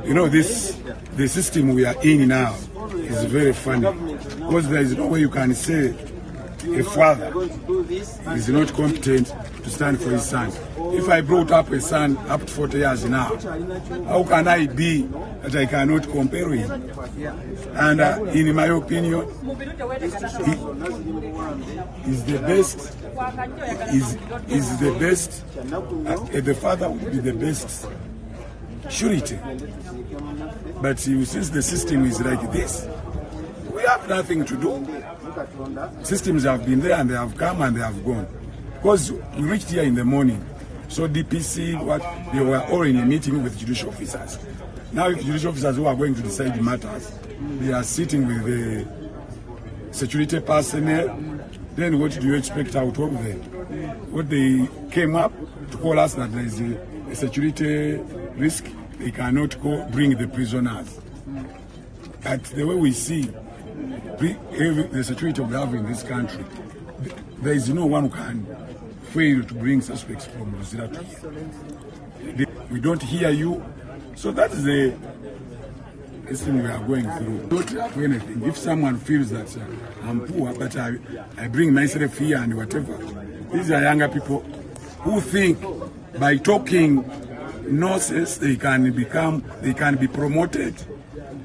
You know, the system we are in now is very funny, because there is no way you can say a father is not competent to stand for his son. If I brought up a son up to 40 years now, how can I be that I cannot compare him? And in my opinion, is the best. Is the best. The father would be the best surety. But since the system is like this, we have nothing to do. Systems have been there and they have come and they have gone. Because we reached here in the morning, so DPC, they were all in a meeting with judicial officers. Now if judicial officers who are going to decide matters, they are sitting with the security personnel, then what do you expect out of them? What they came up to call us that there is a security risk, they cannot bring the prisoners. But the way we see the security we have in this country, there is no one who can fail to bring suspects from Luzira to here. We don't hear you. So that is the thing we are going through. Don't have anything. If someone feels that I'm poor, but I bring myself here and whatever, these are younger people who think by talking nonsense they can be promoted,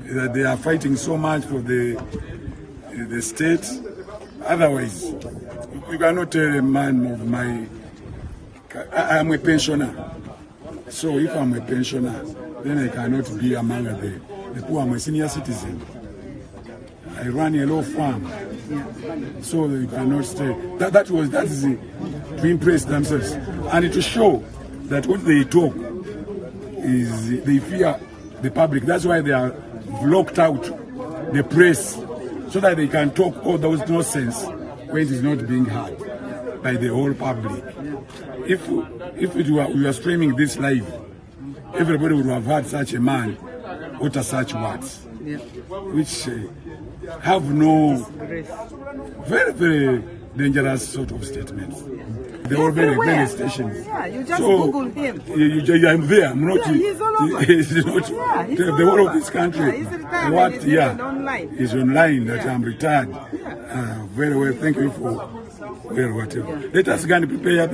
that they are fighting so much for the state. Otherwise, you cannot tell a man of my... I'm a pensioner. So if I'm a pensioner, then I cannot be among the poor. I'm a senior citizen. I run a law firm. So you cannot stay. That is to impress themselves. And to show that what they talk is they fear the public. That's why they are blocked out the press, so that they can talk all those nonsense when it is not being heard by the whole public. If we were streaming this live, everybody would have heard such a man utter such words, which have no very, very dangerous sort of statements. They were very stations. Yeah, you just Google him. I'm there. I'm not. Yeah, he's all over. He's not. Yeah, the whole of this country. Yeah, he's retired. He's online. He's online. That Yeah. I'm retired. Yeah. Very well. Thank you for whatever. Yeah. Let us go and prepare.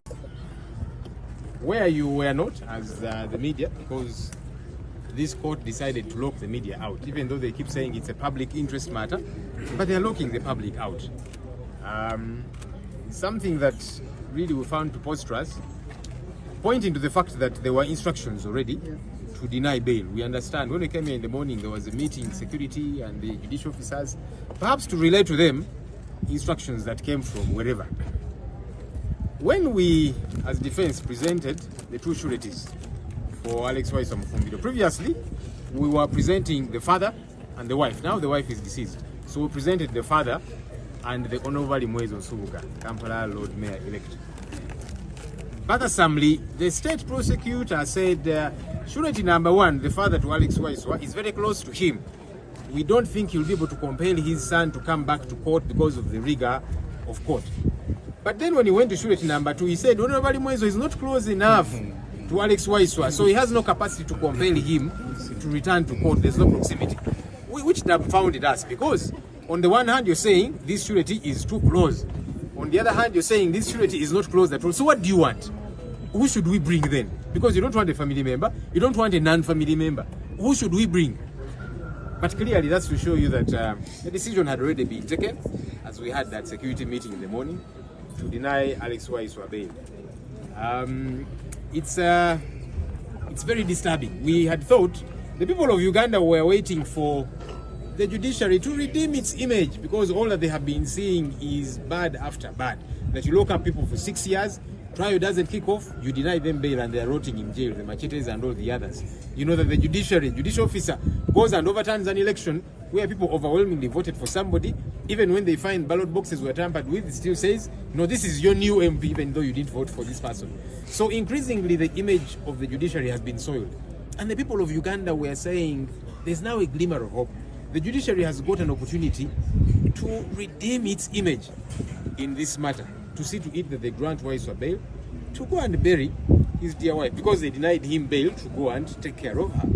Where you were not as the media, because this court decided to lock the media out, even though they keep saying it's a public interest matter, but they're locking the public out. Something that really we found preposterous, pointing to the fact that there were instructions already to deny bail. We understand when we came here in the morning, there was a meeting, security and the judicial officers, perhaps to relay to them instructions that came from wherever. When we, as defense, presented the two sureties for Waiswa Mufumbiro, previously we were presenting the father and the wife. Now the wife is deceased. So we presented the father and the Honorable Waiswa, Kampala Lord Mayor elect. Bothersomely, the state prosecutor said surety number one, the father to Waiswa, is very close to him. We don't think he'll be able to compel his son to come back to court because of the rigor of court. But then when he went to surety number two, he said Honorable Waiswa is not close enough to Waiswa, so he has no capacity to compel him to return to court. There's no proximity, which dumbfounded us, because on the one hand you're saying this surety is too close, on the other hand you're saying this surety is not close at all. So what do you want? Who should we bring then? Because you don't want a family member, you don't want a non-family member. Who should we bring? But clearly that's to show you that the decision had already been taken, as we had that security meeting in the morning, to deny Waiswa bail. It's very disturbing. We had thought the people of Uganda were waiting for the judiciary to redeem its image, because all that they have been seeing is bad after bad. That you lock up people for 6 years, trial doesn't kick off, you deny them bail and they are rotting in jail, the machetes and all the others. You know that the judicial officer goes and overturns an election where people overwhelmingly voted for somebody, even when they find ballot boxes were tampered with, it still says, no, this is your new MP, even though you didn't vote for this person. So increasingly the image of the judiciary has been soiled. And the people of Uganda were saying, there's now a glimmer of hope. The judiciary has got an opportunity to redeem its image in this matter, to see to it that they grant Waiswa bail, to go and bury his dear wife, because they denied him bail to go and take care of her.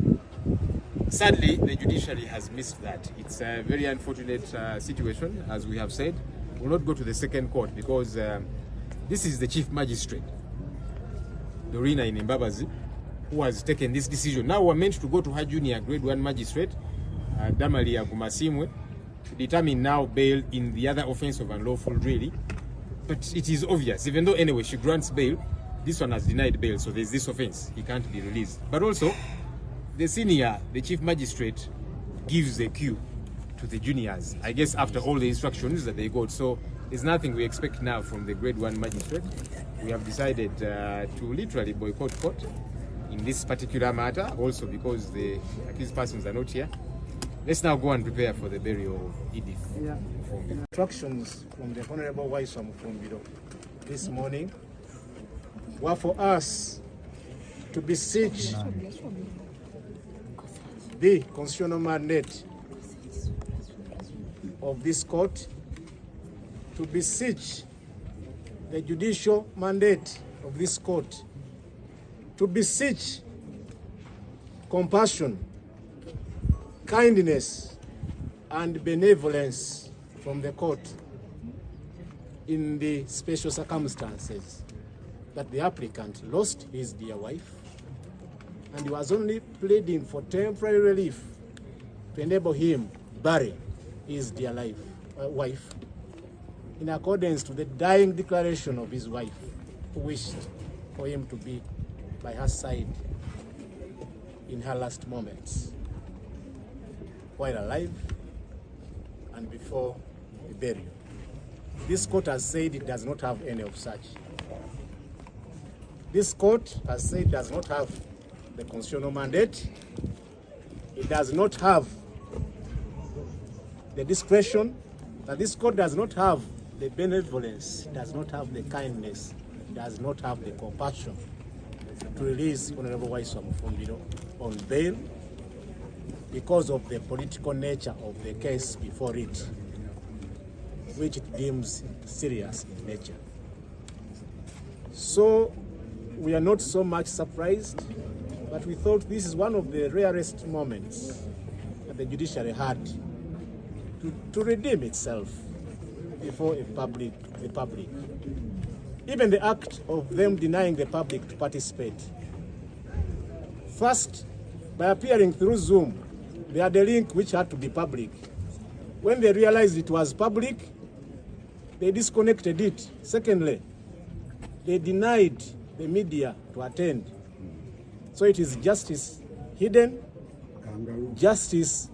Sadly, the judiciary has missed that. It's a very unfortunate situation, as we have said. We'll not go to the second court because this is the chief magistrate, Dorina in Mbabazi, who has taken this decision. Now we're meant to go to her junior grade 1 magistrate, Damali Agumasimwe, to determine now bail in the other offense of unlawful drilling. But it is obvious, even though anyway she grants bail, this one has denied bail, so there's this offense, he can't be released. But also, the senior, the chief magistrate, gives the cue to the juniors, I guess after all the instructions that they got. So there's nothing we expect now from the grade 1 magistrate. We have decided to literally boycott court in this particular matter, also because the accused persons are not here. Let's now go and prepare for the burial of Edith. Yeah. Instructions from the Honorable Waiswa Mufumbiro this morning were for us to beseech the constitutional mandate of this court, to beseech the judicial mandate of this court, to beseech compassion, kindness, and benevolence from the court in the special circumstances that the applicant lost his dear wife and he was only pleading for temporary relief to enable him bury his dear wife in accordance to the dying declaration of his wife, who wished for him to be by her side in her last moments while alive and before the burial. This court has said it does not have any of such. This court has said it does not have the constitutional mandate. It does not have the discretion. That this court does not have the benevolence, does not have the kindness, does not have the compassion to release Honorable Waiswa Mufumbiro on bail because of the political nature of the case before it, which it deems serious in nature. So we are not so much surprised, but we thought this is one of the rarest moments that the judiciary had to redeem itself before the public. Even the act of them denying the public to participate. First, by appearing through Zoom, they had a link which had to be public. When they realized it was public, they disconnected it. Secondly, they denied the media to attend. So it is justice hidden, justice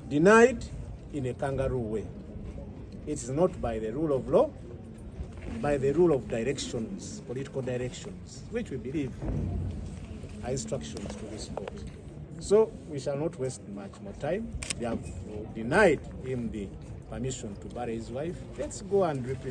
denied in a kangaroo way. It is not by the rule of law, by the rule of directions, political directions, which we believe are instructions to this court. So we shall not waste much more time. They have denied him the permission to bury his wife. Let's go and represent